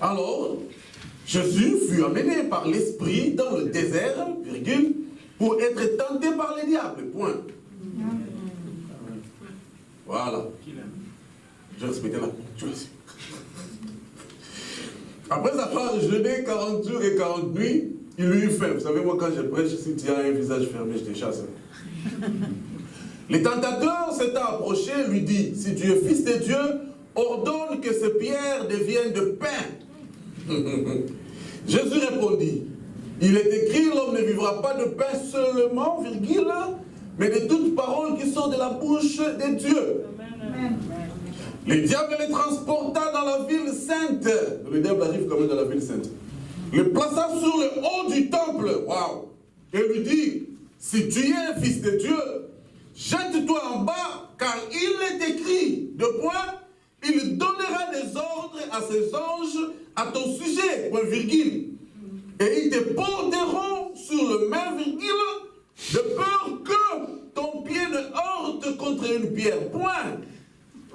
Alors, Jésus fut amené par l'Esprit dans le désert, virgule, pour être tenté par les diables, point. Voilà. Je respectais la ponctuation. Après avoir jeûné 40 jours et 40 nuits, il eut faim. Vous savez, moi, quand je prêche, si tu as un visage fermé, je te chasse. Les tentateurs s'étant approchés, lui dit, si tu es fils de Dieu, ordonne que ces pierres deviennent de pain. Jésus répondit, il est écrit, l'homme ne vivra pas de pain seulement, virgule, mais de toute parole qui sort de la bouche de Dieu. Amen. Le diable les transporta dans la ville sainte. Le diable arrive quand même dans la ville sainte. Le plaça sur le haut du temple. Waouh! Et lui dit, si tu es un fils de Dieu, jette-toi en bas, car il est écrit, de point, il donnera des ordres à ses anges à ton sujet, point virgule. Et ils te porteront sur le même virgule, de peur que ton pied ne heurte contre une pierre, point.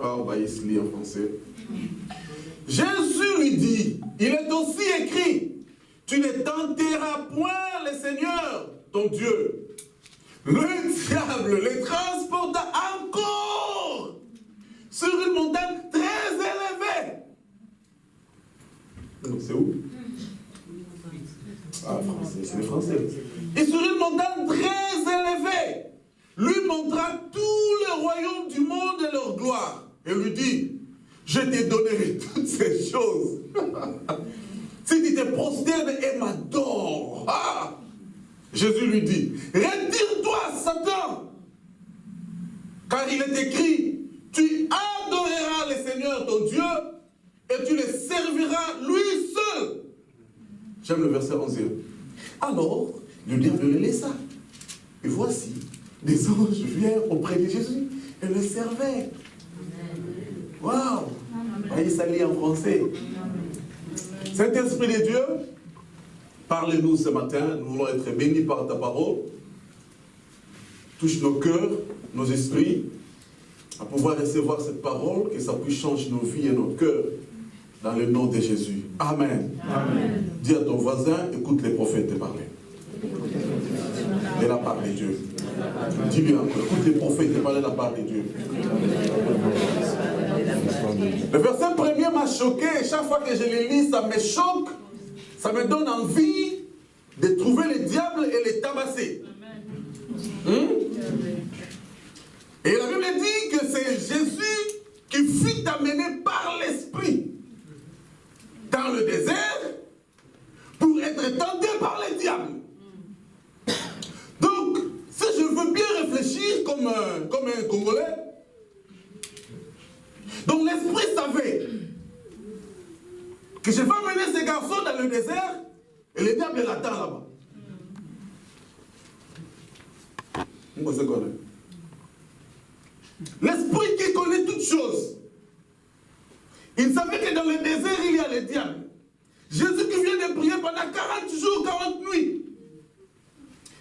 Ah, on va y se lire en français. Jésus lui dit, il est aussi écrit, tu ne tenteras point le Seigneur, ton Dieu. Le diable les transporta encore sur une montagne très élevée. C'est où? Ah, français, c'est les Français. Et sur une montagne très élevée, lui montra tout le royaume du monde et leur gloire. Et lui dit, je te donnerai toutes ces choses. Si tu te prosternes et m'adores. Ah! Jésus lui dit, retire-toi, Satan. Car il est écrit, tu adoreras le Seigneur ton Dieu et tu le serviras lui seul. J'aime le verset 11. Alors, le diable le laissa. Et voici, des anges vinrent auprès de Jésus et le servaient. Waouh! Voyez, ça lit en français. Saint-Esprit de Dieu, parle-nous ce matin, nous voulons être bénis par ta parole. Touche nos cœurs, nos esprits, à pouvoir recevoir cette parole, que ça puisse changer nos vies et nos cœurs, dans le nom de Jésus. Amen. Amen. Dis à ton voisin, écoute les prophètes te parler. De la part de Dieu. Dis-lui encore, écoute les prophètes te parler de la part de Dieu. Le verset premier m'a choqué, et chaque fois que je le lis, ça me choque, ça me donne envie de trouver le diable et le tabasser. Et la Bible dit que c'est Jésus qui fut amené par l'Esprit dans le désert pour être tenté par le diable. Donc, si je veux bien réfléchir comme un Congolais, donc l'Esprit savait que je vais amener ces garçons dans le désert et le diable l'attend là-bas. L'Esprit qui connaît toutes choses. Il savait que dans le désert, il y a le diable. Jésus qui vient de prier pendant 40 jours, 40 nuits.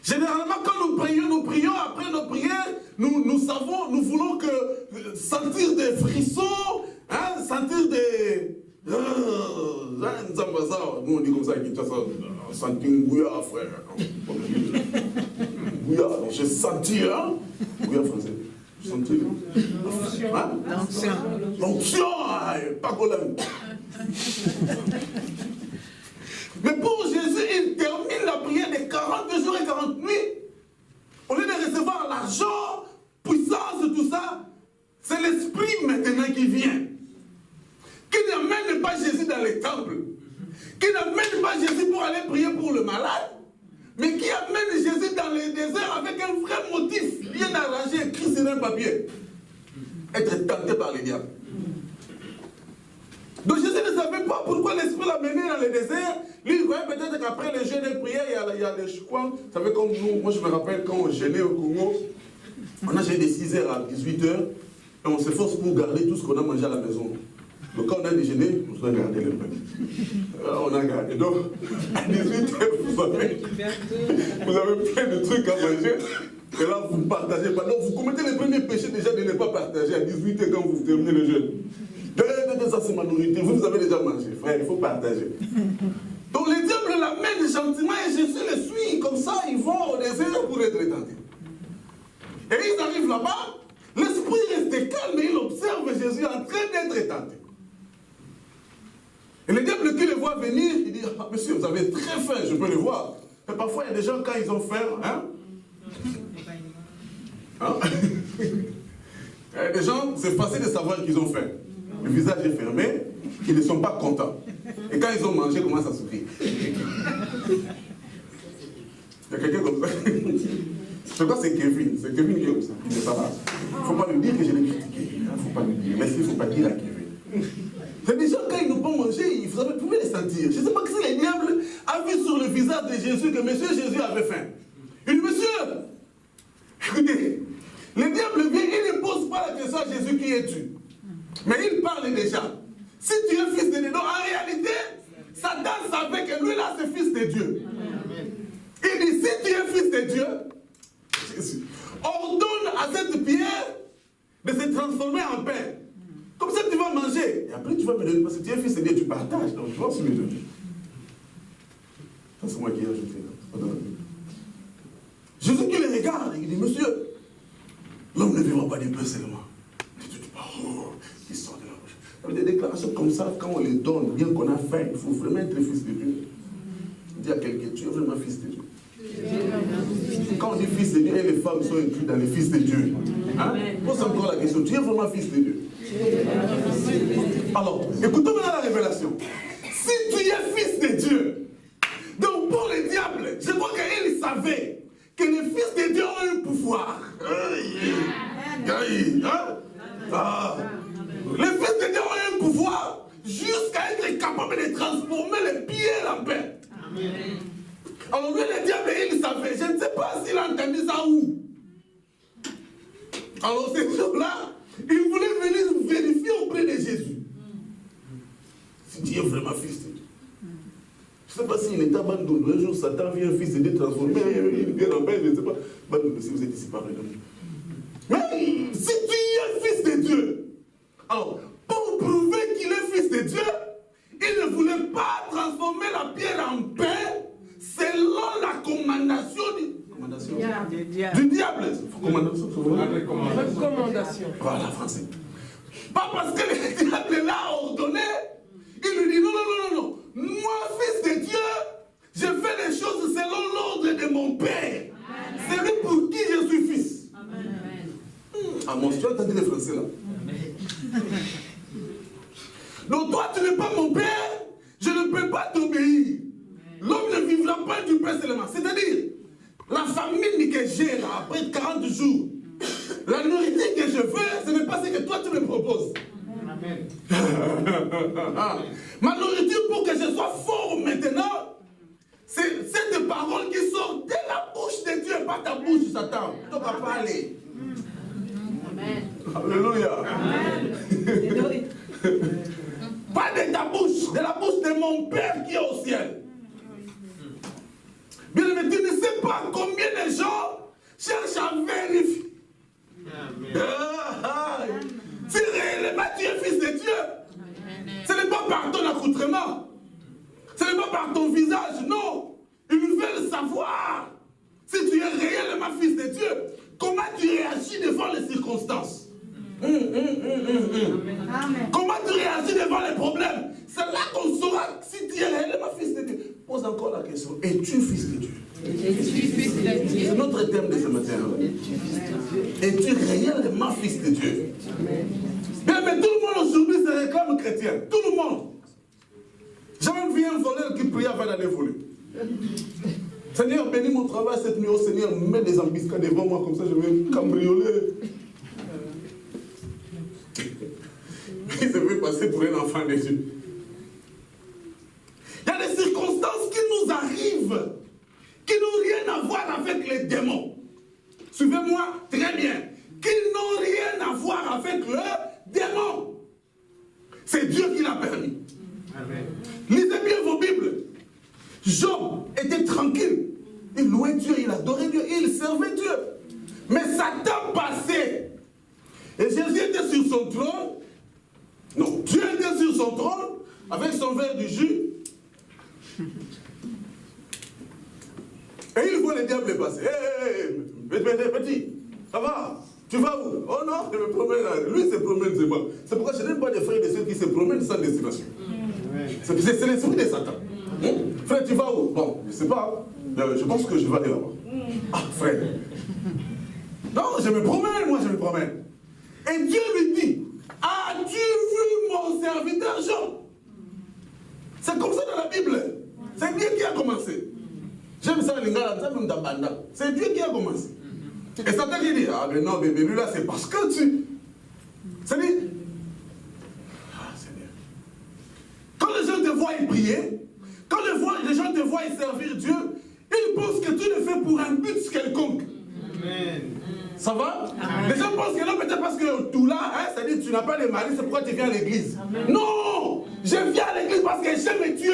Généralement, quand nous prions, après nos prières, nous savons, nous voulons sentir des frissons, hein, sentir des... nous on dit comme ça, sentir un bouillard, frère. Bouillard, j'ai senti, hein? Bouillard français. L'onction, pas problème. Mais pour Jésus, il termine la prière de 40 jours et 40 nuits. Au lieu de recevoir l'argent, puissance, tout ça, c'est l'Esprit maintenant qui vient. Qui n'amène pas Jésus dans les temples. Qui n'amène pas Jésus pour aller prier pour le malade. Mais qui amène Jésus dans le désert avec un vrai motif bien arrangé, écrit sur un papier. Être tenté par le diable. Donc Jésus ne savait pas pourquoi l'Esprit l'a mené dans le désert. Lui, il croyait peut-être qu'après le jeûne et prière, il y a des choix. Vous savez, comme nous, moi je me rappelle quand on jeûnait au Congo, on a jeûné de 6h à 18h, et on s'efforce pour garder tout ce qu'on a mangé à la maison. Donc quand on a déjeuné, on a gardé le pain. On a gardé. Donc, à 18h, vous avez plein de trucs à manger. Et là, vous ne partagez pas. Donc, vous commettez le premier péché déjà de ne pas partager à 18h quand vous terminez le jeûne. regardez ça, c'est ma nourriture. Vous avez déjà mangé, frère, il faut partager. Donc les diables l'amènent gentiment et Jésus les suit. Comme ça, ils vont au désert pour être tentés. Et ils arrivent là-bas, l'esprit reste calme et il observe Jésus en train d'être tenté. Et le diable qui le voit venir, il dit, ah, monsieur, vous avez très faim, je peux le voir. Mais parfois, il y a des gens, quand ils ont faim, hein? Il y a des gens, c'est facile de savoir qu'ils ont faim. Le visage est fermé, ils ne sont pas contents. Et quand ils ont mangé, ils commencent à sourire. Il y a quelqu'un comme ça. Je crois que c'est Kevin. C'est Kevin qui est comme ça. Il ne faut pas lui dire que je l'ai critiqué. Il ne faut pas lui dire. Mais il ne faut pas dire à Kevin. C'est des gens, quand ils n'ont pas mangé, vous pouvez les sentir. Je ne sais pas que si le diable a vu sur le visage de Jésus que monsieur Jésus avait faim. Il dit, monsieur, écoutez, le diable vient, il ne pose pas la question à Jésus qui es-tu. Mais il parle déjà. Si tu es fils de Dieu, donc en réalité, Satan savait que lui là c'est fils de Dieu. Il dit, si tu es fils de Dieu, Jésus, ordonne à cette pierre de se transformer en pain. Comme ça tu vas manger. Et après tu vas me donner, parce que tu es fils de Dieu, tu partages. Donc tu vas aussi me donner. Ça c'est moi qui ai ajouté là. Jésus qui le regarde, il dit, monsieur, l'homme ne vivra pas du pain seulement. Tu parles, il sort de la bouche. Des déclarations comme ça, quand on les donne, bien qu'on a faim, il faut vraiment être fils de Dieu. Dis à quelqu'un, tu es vraiment fils de Dieu. Quand on dit fils de Dieu, et les femmes sont incluses dans les fils de Dieu. Hein? Pose encore la question, tu es vraiment fils de Dieu. Alors, écoutons maintenant la révélation. Si tu es fils de Dieu, donc pour le diable, je crois qu'il savait que les fils de Dieu ont un pouvoir. Les fils de Dieu ont un pouvoir jusqu'à être capable de transformer les pierres en pain. Alors lui, le diable, il savait. Je ne sais pas s'il a entendu ça où. Alors ces jours-là, il voulait venir vérifier auprès de Jésus. Si tu es vraiment fils de Dieu. Je ne sais pas s'il était abandonné. Un jour, Satan vient, fils de Dieu, transformé, il vient en pain, je ne sais pas. Si vous êtes ici, pardonnez-moi. Mais si tu es fils de Dieu, alors, pour prouver qu'il est fils de Dieu, il ne voulait pas transformer la pierre en pain selon la commandation du diable. Recommandation. Voilà, français. Pas parce que le diable l'a ordonné, il lui dit non. Moi, fils de Dieu, je fais les choses selon l'ordre de mon Père. C'est lui pour qui je suis fils. Ah mon Dieu, tu as entendu les français là? Donc toi, tu n'es pas mon père, je ne peux pas t'obéir. L'homme ne vivra pas du pain seulement. C'est-à-dire, la famine que j'ai là, après 40 jours, la nourriture que je veux, ce n'est pas ce que toi tu me proposes. Amen. Ma nourriture pour que je sois fort maintenant, c'est cette parole qui sort de la bouche de Dieu, pas ta bouche, Satan. Tu ne vas pas aller. Amen. Alléluia. Amen. Pas de ta bouche, de la bouche de mon Père qui est au ciel. Bien aimé, tu ne sais pas combien de gens cherchent à vérifier. Si réellement tu es fils de Dieu, ce n'est pas par ton accoutrement, ce n'est pas par ton visage, non. Ils veulent savoir si tu es réellement fils de Dieu, comment tu réagis devant les circonstances. Comment tu réagis devant les problèmes. C'est là qu'on saura si tu es réellement fils de Dieu. Pose encore la question, es-tu fils de Dieu? C'est notre thème de ce matin. Es-tu réellement fils de Dieu? Bien, mais tout le monde aujourd'hui se réclame chrétien. Tout le monde. J'ai même vu un voleur qui priait avant d'aller voler. Seigneur, bénis mon travail cette nuit. Oh Seigneur, mets des embuscades devant moi, comme ça je vais cambrioler. Il se fait passer pour un enfant de Dieu. Il y a des circonstances qui nous arrivent, qui n'ont rien à voir avec les démons. Suivez-moi très bien. Qui n'ont rien à voir avec le démon. C'est Dieu qui l'a permis. Amen. Lisez bien vos Bibles. Job était tranquille. Il louait Dieu, il adorait Dieu, il servait Dieu. Mais Satan passait. Et Jésus était sur son trône. Non, Dieu était son trône, avec son verre de jus. Et il voit le diable passer. Hé, petit, ça va? Tu vas où? Oh non, je me promène là. Lui, il se promène, c'est moi. C'est pourquoi je n'aime pas des frères et des sœurs qui se promènent sans destination. C'est l'esprit de Satan. Frère, tu vas où? Bon, je ne sais pas. Je pense que je vais aller là-bas. Ah, frère. Non, je me promène, moi, je me promène. Et Dieu lui dit, as-tu vu mon serviteur Job? C'est comme ça dans la Bible. C'est Dieu qui a commencé. J'aime ça, les gars, c'est Dieu qui a commencé. Et Satan qui dit, ah mais non, bébé, lui là, c'est parce que tu... C'est-à-dire, ah Seigneur, quand les gens te voient prier, quand les gens te voient servir Dieu, ils pensent que tu le fais pour un but quelconque. Amen. Ça va? Amen. Les gens pensent que là, peut-être parce que tout là, c'est-à-dire tu n'as pas les maris, c'est pourquoi tu viens à l'église. Non! Je viens à l'église parce que j'aime Dieu.